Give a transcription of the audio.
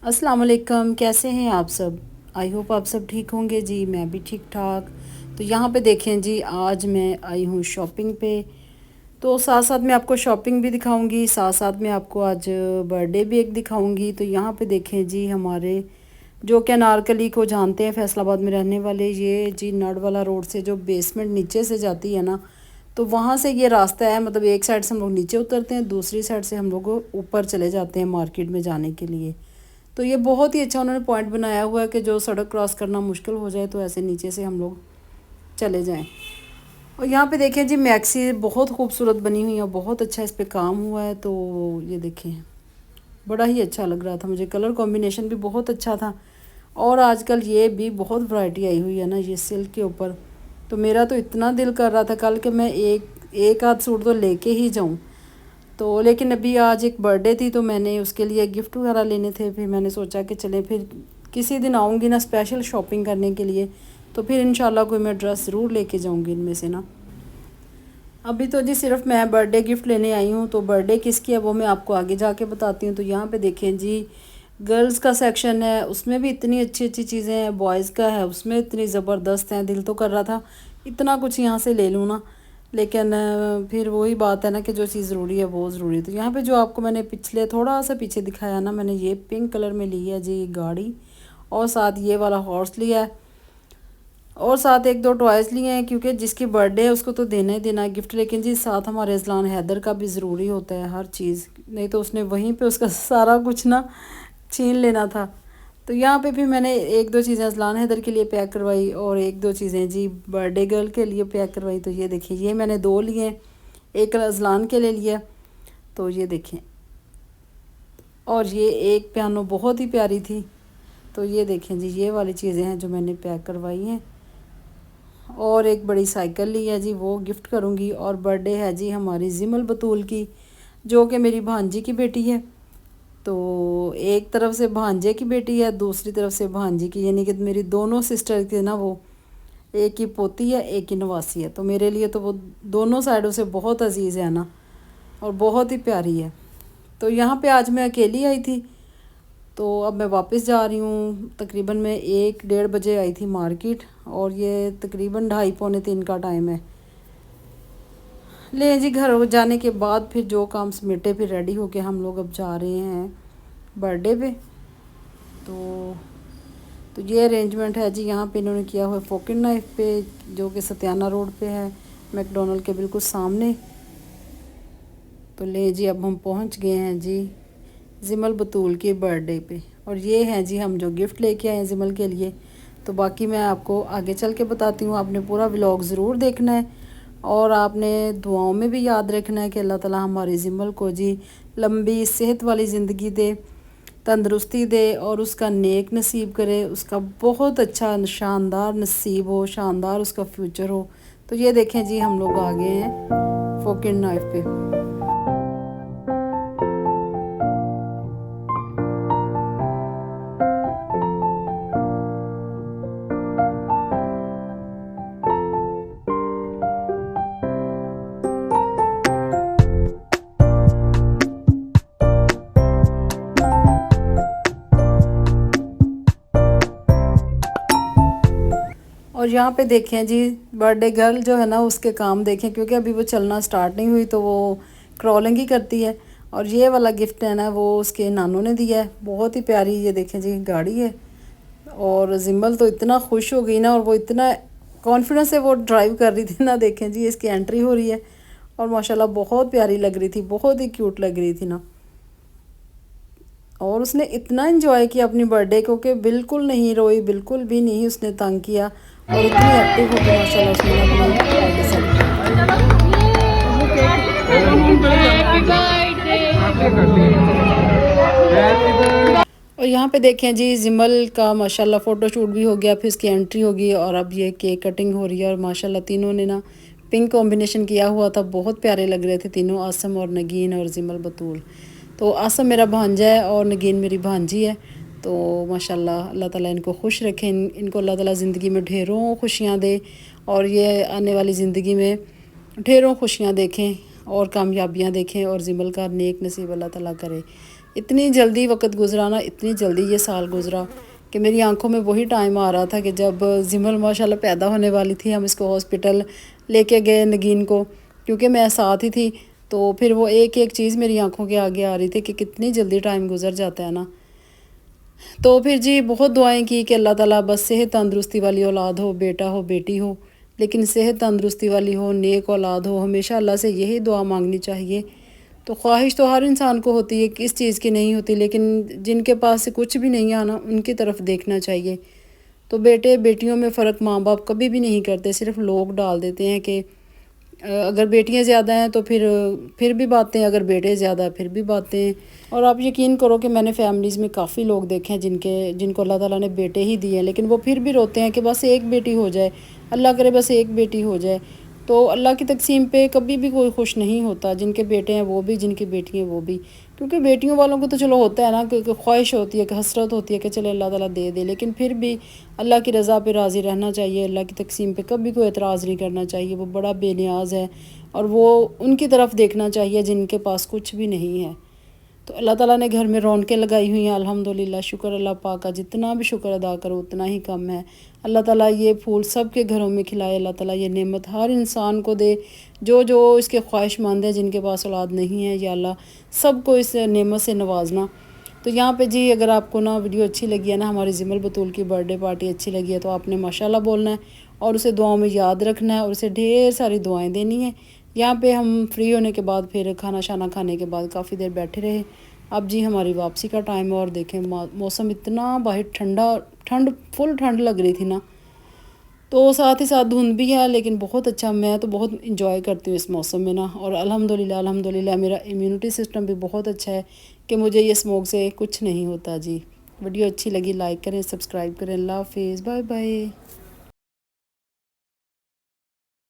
अस्सलाम वालेकुम, कैसे हैं आप सब। आई होप आप सब ठीक होंगे जी। मैं भी ठीक ठाक। तो यहाँ पे देखें जी, आज मैं आई हूँ शॉपिंग पे। तो साथ साथ में आपको शॉपिंग भी दिखाऊंगी, साथ साथ में आपको आज बर्थडे भी एक दिखाऊंगी। तो यहाँ पे देखें जी, हमारे जो कि अनारकली को जानते हैं, फैसलाबाद में रहने वाले, ये जी नड वाला रोड से जो बेसमेंट नीचे से जाती है ना, तो वहाँ से ये रास्ता है। मतलब एक साइड से हम लोग नीचे उतरते हैं, दूसरी साइड से हम लोग ऊपर चले जाते हैं मार्केट में जाने के लिए। तो ये बहुत ही अच्छा उन्होंने पॉइंट बनाया हुआ है कि जो सड़क क्रॉस करना मुश्किल हो जाए तो ऐसे नीचे से हम लोग चले जाएं। और यहाँ पे देखें जी, मैक्सी बहुत खूबसूरत बनी हुई है, बहुत अच्छा इस पे काम हुआ है। तो ये देखें, बड़ा ही अच्छा लग रहा था मुझे, कलर कॉम्बिनेशन भी बहुत अच्छा था। और आजकल ये भी बहुत वैरायटी आई हुई है ना ये सिल्क के ऊपर। तो मेरा तो इतना दिल कर रहा था कल कि मैं एक एक आध सूट तो लेके ही जाऊं। तो लेकिन अभी आज एक बर्थडे थी तो मैंने उसके लिए गिफ्ट वगैरह लेने थे। फिर मैंने सोचा कि चले, फिर किसी दिन आऊँगी ना स्पेशल शॉपिंग करने के लिए, तो फिर इंशाल्लाह कोई मैं ड्रेस ज़रूर लेके जाऊँगी इनमें से ना। अभी तो जी सिर्फ मैं बर्थडे गिफ्ट लेने आई हूँ। तो बर्थडे किसकी है वो मैं आपको आगे जाके बताती हूँ। तो यहाँ पे देखें जी, गर्ल्स का सेक्शन है, उसमें भी इतनी अच्छी अच्छी चीज़ें हैं। बॉयज़ का है, उसमें इतनी ज़बरदस्त हैं। दिल तो कर रहा था इतना कुछ यहाँ से ले लूँ ना, लेकिन फिर वही बात है ना कि जो चीज़ ज़रूरी है वो ज़रूरी है। तो यहाँ पे जो आपको मैंने पिछले थोड़ा सा पीछे दिखाया ना, मैंने ये पिंक कलर में ली है जी गाड़ी, और साथ ये वाला हॉर्स लिया है, और साथ एक दो टॉयज़ लिए हैं क्योंकि जिसकी बर्थडे है उसको तो देना ही देना है गिफ्ट। लेकिन जी साथ हमारे अजलान हैदर का भी ज़रूरी होता है हर चीज़, नहीं तो उसने वहीं पे उसका सारा कुछ ना छीन लेना था। तो यहाँ पे भी मैंने एक दो चीज़ें अजलान हैदर के लिए पैक करवाई और एक दो चीज़ें जी बर्थडे गर्ल के लिए पैक करवाई। तो ये देखिए, ये मैंने दो लिए, एक अजलान के लिए लिया। तो ये देखें, और ये एक पियानो बहुत ही प्यारी थी। तो ये देखें जी, ये वाली चीज़ें हैं जो मैंने पैक करवाई हैं। और एक बड़ी साइकिल ली है जी, वो गिफ्ट करूँगी। और बर्थडे है जी हमारी जिमल बतूल की, जो कि मेरी भांजी की बेटी है। तो एक तरफ से भांजे की बेटी है, दूसरी तरफ से भांजी की, यानी कि मेरी दोनों सिस्टर के ना वो, एक की पोती है एक की नवासी है। तो मेरे लिए तो वो दोनों साइडों से बहुत अजीज़ है ना, और बहुत ही प्यारी है। तो यहाँ पे आज मैं अकेली आई थी। तो अब मैं वापस जा रही हूँ। तकरीबन मैं 1 डेढ़ बजे आई थी मार्केट, और ये तकरीबन 2:30 पौने 3 का टाइम है। ले जी, घर जाने के बाद फिर जो काम समेटे फिर रेडी होके हम लोग अब जा रहे हैं बर्थडे पे। तो तो ये अरेंजमेंट है जी, यहाँ पे इन्होंने किया हुआ है फोकिन नाइफ पे, जो कि सत्याना रोड पे है, मैकडोनल्ड के बिल्कुल सामने। तो ले जी, अब हम पहुँच गए हैं जी जिमल बतूल के बर्थडे पे। और ये हैं जी हम जो गिफ्ट लेके आए हैं जिमल के लिए। तो बाकी मैं आपको आगे चल के बताती हूँ। आपने पूरा व्लॉग ज़रूर देखना है, और आपने दुआओं में भी याद रखना है कि अल्लाह ताला हमारी जिमल को जी लंबी सेहत वाली ज़िंदगी दे, तंदरुस्ती दे, और उसका नेक नसीब करे, उसका बहुत अच्छा शानदार नसीब हो, शानदार उसका फ्यूचर हो। तो ये देखें जी, हम लोग आ गए हैं फोकिन नाइफ पे। और यहाँ पे देखें जी, बर्थडे गर्ल जो है ना उसके काम देखें, क्योंकि अभी वो चलना स्टार्ट नहीं हुई तो वो क्रॉलिंग ही करती है। और ये वाला गिफ्ट है ना वो उसके नानों ने दिया है, बहुत ही प्यारी, ये देखें जी गाड़ी है। और जिम्बल तो इतना खुश हो गई ना, और वो इतना कॉन्फिडेंस से वो ड्राइव कर रही थी ना। देखें जी, इसकी एंट्री हो रही है, और माशाल्लाह बहुत प्यारी लग रही थी, बहुत ही क्यूट लग रही थी ना। और उसने इतना एंजॉय किया अपनी बर्थडे को कि बिल्कुल नहीं रोई, बिल्कुल भी नहीं उसने तंग किया, और इतनी एक्टिव हो गई माशाल्लाह उसने अपनी बर्थडे सेलिब्रेट किया। और यहाँ पे देखें जी, जिमल का माशाल्लाह फ़ोटो शूट भी हो गया, फिर उसकी एंट्री होगी, और अब ये केक कटिंग हो रही है। और माशाल्लाह तीनों ने ना पिंक कॉम्बिनेशन किया हुआ था, बहुत प्यारे लग रहे थे तीनों, आसम और नगीन और जिमल बतूल। तो आसम मेरा भांजा है और नगीन मेरी भांजी है। तो माशाल्लाह अल्लाह ताला इनको खुश रखें, इनको अल्लाह ताला ज़िंदगी में ढेरों खुशियाँ दे, और ये आने वाली ज़िंदगी में ढेरों खुशियाँ देखें और कामयाबियाँ देखें, और जिमल का नेक नसीब अल्लाह ताला करे। इतनी जल्दी वक्त गुजरा ना, इतनी जल्दी ये साल गुजरा कि मेरी आंखों में वही टाइम आ रहा था कि जब जिमल माशाल्लाह पैदा होने वाली थी, हम इसको हॉस्पिटल लेके गए नगीन को, क्योंकि मैं साथ ही थी। तो फिर वो एक एक चीज़ मेरी आंखों के आगे आ रही थी कि कितनी जल्दी टाइम गुजर जाता है ना। तो फिर जी बहुत दुआएं की कि अल्लाह ताला बस सेहत तंदुरुस्ती वाली औलाद हो, बेटा हो बेटी हो, लेकिन सेहत तंदुरुस्ती वाली हो, नेक औलाद हो। हमेशा अल्लाह से यही दुआ मांगनी चाहिए। तो ख्वाहिश तो हर इंसान को होती है, किस चीज़ की नहीं होती, लेकिन जिनके पास से कुछ भी नहीं आना उनकी तरफ देखना चाहिए। तो बेटे बेटियों में फ़र्क माँ बाप कभी भी नहीं करते, सिर्फ लोग डाल देते हैं कि अगर बेटियां ज़्यादा हैं तो फिर भी बातें, अगर बेटे ज़्यादा फिर भी बातें। और आप यकीन करो कि मैंने फैमिलीज़ में काफ़ी लोग देखे हैं जिनको अल्लाह ताला ने बेटे ही दिए हैं, लेकिन वो फिर भी रोते हैं कि बस एक बेटी हो जाए, अल्लाह करे बस एक बेटी हो जाए। तो अल्लाह की तकसीम पे कभी भी कोई खुश नहीं होता, जिनके बेटे हैं वो भी, जिनकी बेटी हैं वो भी। क्योंकि बेटियों वालों को तो चलो होता है ना कि ख्वाहिश होती है, कि हसरत होती है कि चले अल्लाह ताला दे दे, लेकिन फिर भी अल्लाह की रज़ा पे राज़ी रहना चाहिए। अल्लाह की तकसीम पे कभी कोई एतराज़ नहीं करना चाहिए। वो बड़ा बेनियाज़ है और वो उनकी तरफ देखना चाहिए जिनके पास कुछ भी नहीं है। तो अल्लाह ताला ने घर में रौनकें लगाई हुई हैं, अल्हम्दुलिल्लाह। शुक्र अल्लाह पाक का, जितना भी शुक्र अदा करो उतना ही कम है। अल्लाह ताला ये फूल सब के घरों में खिलाए, अल्लाह ताला ये नेमत हर इंसान को दे जो जो इसके ख्वाहिशमंद है, जिनके पास औलाद नहीं है, या अल्लाह सबको इस नेमत से नवाजना। तो यहाँ पे जी अगर आपको ना वीडियो अच्छी लगी है ना, हमारी जिमल बतूल की बर्थडे पार्टी अच्छी लगी है, तो आपने माशाल्लाह बोलना है और उसे दुआओं में याद रखना है और उसे ढेर सारी दुआएं देनी है। यहाँ पे हम फ्री होने के बाद फिर खाना शाना खाने के बाद काफ़ी देर बैठे रहे। अब जी हमारी वापसी का टाइम है और देखें मौसम इतना बाहर ठंडा, फुल ठंड लग रही थी ना, तो साथ ही साथ धुंध भी है, लेकिन बहुत अच्छा, मैं तो बहुत इंजॉय करती हूँ इस मौसम में ना। और अल्हम्दुलिल्लाह मेरा इम्यूनिटी सिस्टम भी बहुत अच्छा है कि मुझे ये स्मोक से कुछ नहीं होता जी। वीडियो अच्छी लगी लाइक करें, सब्सक्राइब करें। अल्लाह हाफिज़, बाय बाय।